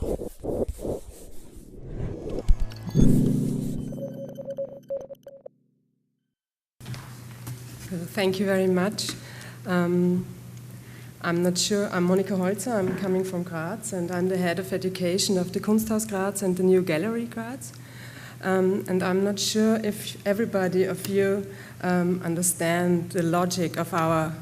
Thank you very much. I'm not sure, I'm Monika Holzer, I'm coming from Graz, and I'm the head of education of the Kunsthaus Graz and the new gallery Graz. And I'm not sure if everybody of you understand the logic of our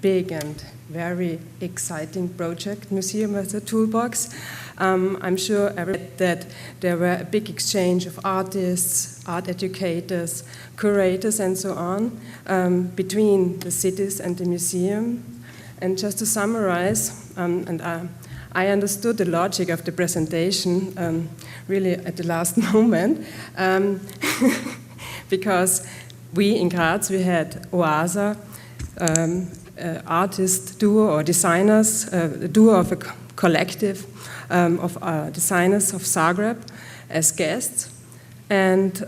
big and very exciting project, Museum as a Toolbox. I'm sure that there were a big exchange of artists, art educators, curators, and so on between the cities and the museum. And just to summarize, I understood the logic of the presentation really at the last moment, because we in Graz, we had Oaza, artist duo or designers, a duo of a collective of designers of Zagreb as guests. And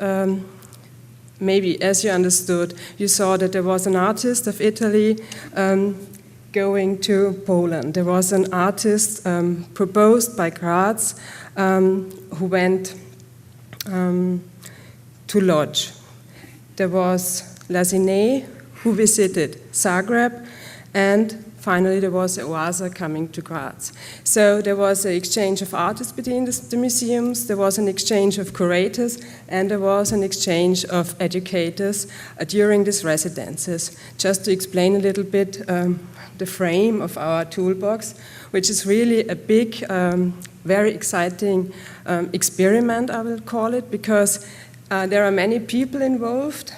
maybe as you understood, you saw that there was an artist of Italy going to Poland. There was an artist proposed by Graz who went to Lodz. There was Resindecy who visited Zagreb, and finally there was Oaza coming to Graz. So there was an exchange of artists between the museums, there was an exchange of curators, and there was an exchange of educators during these residences. Just to explain a little bit the frame of our toolbox, which is really a big, very exciting experiment, I will call it, because there are many people involved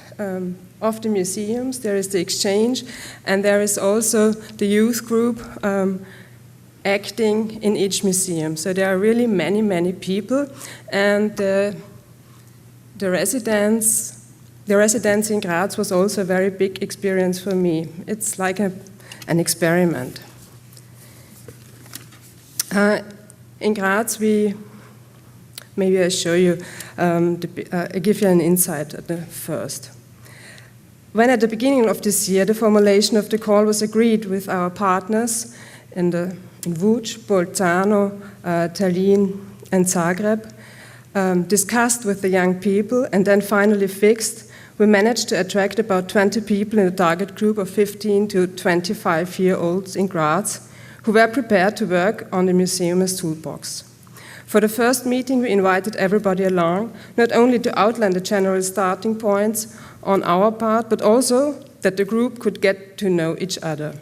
of the museums. There is the exchange, and there is also the youth group acting in each museum. So there are really many, many people, and the residency in Graz was also a very big experience for me. It's like an experiment. In Graz, maybe I show you, I give you an insight at the first. When at the beginning of this year, the formulation of the call was agreed with our partners in Łódź, Bolzano, Tallinn, and Zagreb, discussed with the young people, and then finally fixed, we managed to attract about 20 people in a target group of 15 to 25-year-olds in Graz who were prepared to work on the museum as toolbox. For the first meeting, we invited everybody along, not only to outline the general starting points on our part, but also that the group could get to know each other.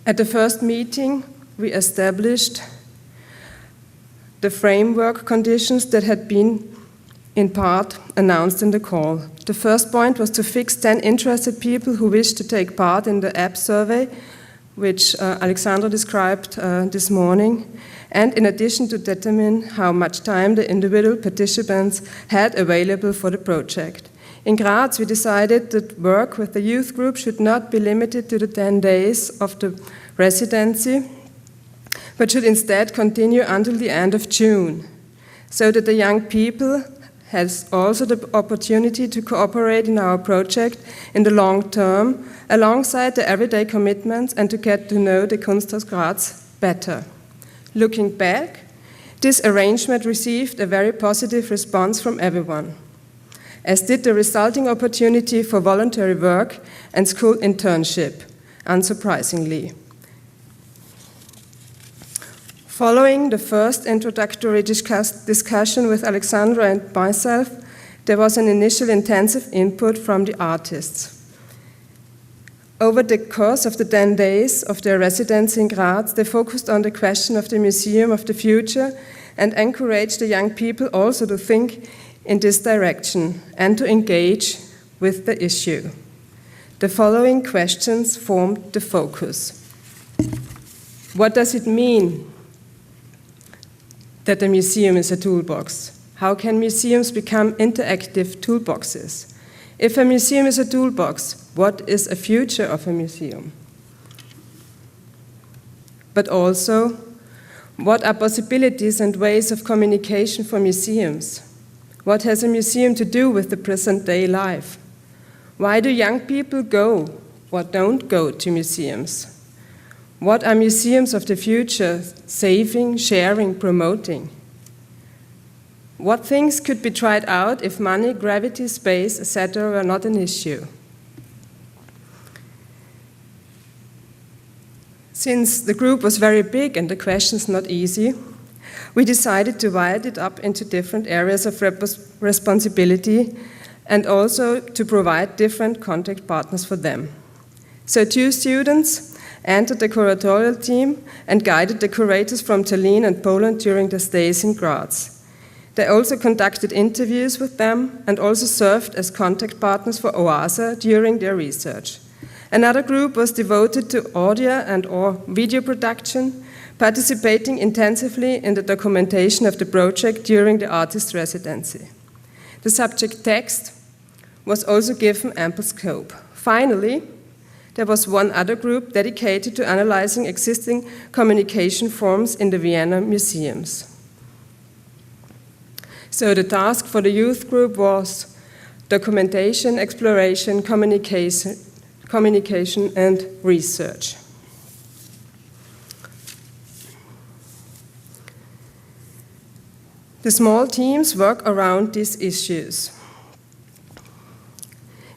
At the first meeting, we established the framework conditions that had been in part announced in the call. The first point was to fix 10 interested people who wished to take part in the app survey, which Alexandra described this morning, and in addition to determine how much time the individual participants had available for the project. In Graz, we decided that work with the youth group should not be limited to the 10 days of the residency, but should instead continue until the end of June, so that the young people has also the opportunity to cooperate in our project in the long term, alongside the everyday commitments, and to get to know the Kunsthaus Graz better. Looking back, this arrangement received a very positive response from everyone, as did the resulting opportunity for voluntary work and school internship, unsurprisingly. Following the first introductory discussion with Alexandra and myself, there was an initial intensive input from the artists. Over the course of the 10 days of their residence in Graz, they focused on the question of the museum of the future and encouraged the young people also to think in this direction and to engage with the issue. The following questions formed the focus. What does it mean that the museum is a toolbox? How can museums become interactive toolboxes? If a museum is a toolbox, what is a future of a museum? But also, what are possibilities and ways of communication for museums? What has a museum to do with the present-day life? Why do young people go or don't go to museums? What are museums of the future saving, sharing, promoting? What things could be tried out if money, gravity, space, etc. were not an issue? Since the group was very big and the questions not easy, we decided to divide it up into different areas of responsibility and also to provide different contact partners for them. So 2 students entered the curatorial team and guided the curators from Tallinn and Poland during their stays in Graz. They also conducted interviews with them and also served as contact partners for Oaza during their research. Another group was devoted to audio and/or video production, participating intensively in the documentation of the project during the artist residency. The subject text was also given ample scope. Finally, there was one other group dedicated to analyzing existing communication forms in the Vienna museums. So the task for the youth group was documentation, exploration, communication and research. The small teams work around these issues.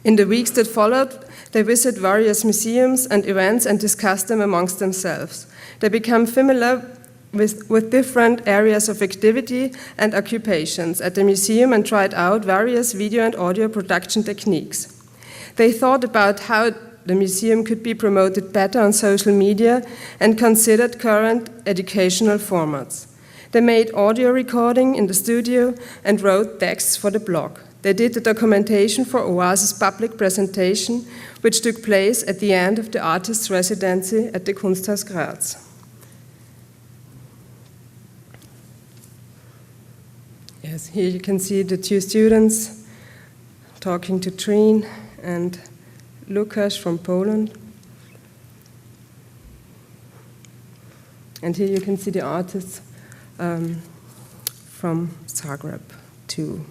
In the weeks that followed, they visit various museums and events and discuss them amongst themselves. They become familiar with different areas of activity and occupations at the museum and tried out various video and audio production techniques. They thought about how the museum could be promoted better on social media and considered current educational formats. They made audio recording in the studio and wrote texts for the blog. They did the documentation for Oaza's public presentation, which took place at the end of the artist's residency at the Kunsthaus Graz. Yes, here you can see the 2 students talking to Trine and Lukasz from Poland. And here you can see the artists from Zagreb too.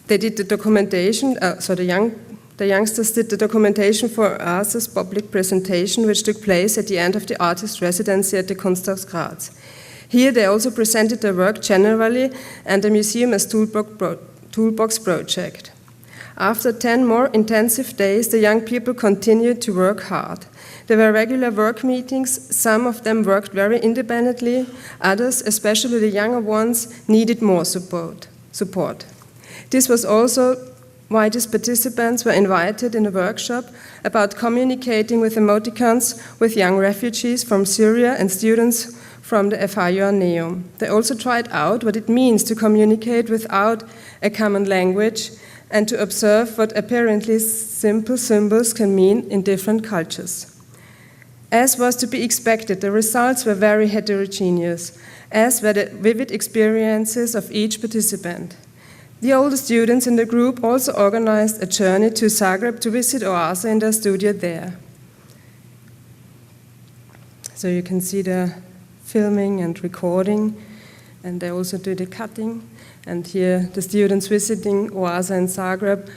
They did the documentation, the youngsters did the documentation for Oaza's public presentation, which took place at the end of the artist residency at the Kunsthaus Graz. Here they also presented their work generally and the museum as toolbox project. After 10 more intensive days, the young people continued to work hard. There were regular work meetings. Some of them worked very independently. Others, especially the younger ones, needed more support. This was also why these participants were invited in a workshop about communicating with emoticons with young refugees from Syria and students from the FIU Neum. They also tried out what it means to communicate without a common language and to observe what apparently simple symbols can mean in different cultures. As was to be expected, the results were very heterogeneous, as were the vivid experiences of each participant. The older students in the group also organized a journey to Zagreb to visit Oaza in their studio there. So you can see the filming and recording, and they also do the cutting. And here the students visiting Oaza in Zagreb,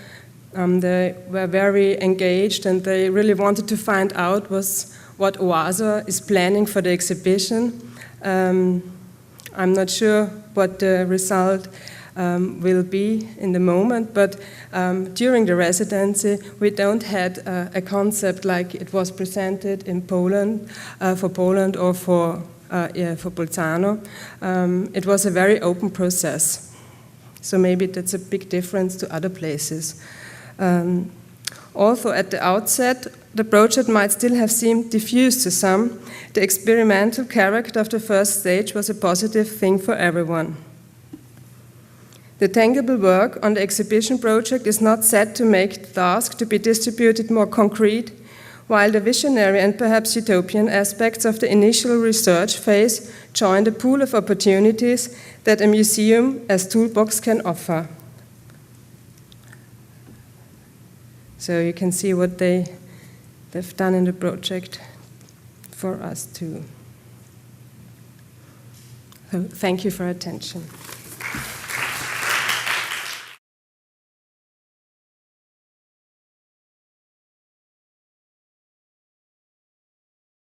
they were very engaged and they really wanted to find out what Oaza is planning for the exhibition. I'm not sure what the result will be in the moment, but during the residency we don't had a concept like it was presented in Poland, for Poland or for Bolzano. It was a very open process. So maybe that's a big difference to other places. Although at the outset, the project might still have seemed diffuse to some, the experimental character of the first stage was a positive thing for everyone. The tangible work on the exhibition project is not set to make the task to be distributed more concrete, while the visionary and perhaps utopian aspects of the initial research phase join the pool of opportunities that a museum as toolbox can offer. So you can see what they've done in the project for us too. So thank you for your attention.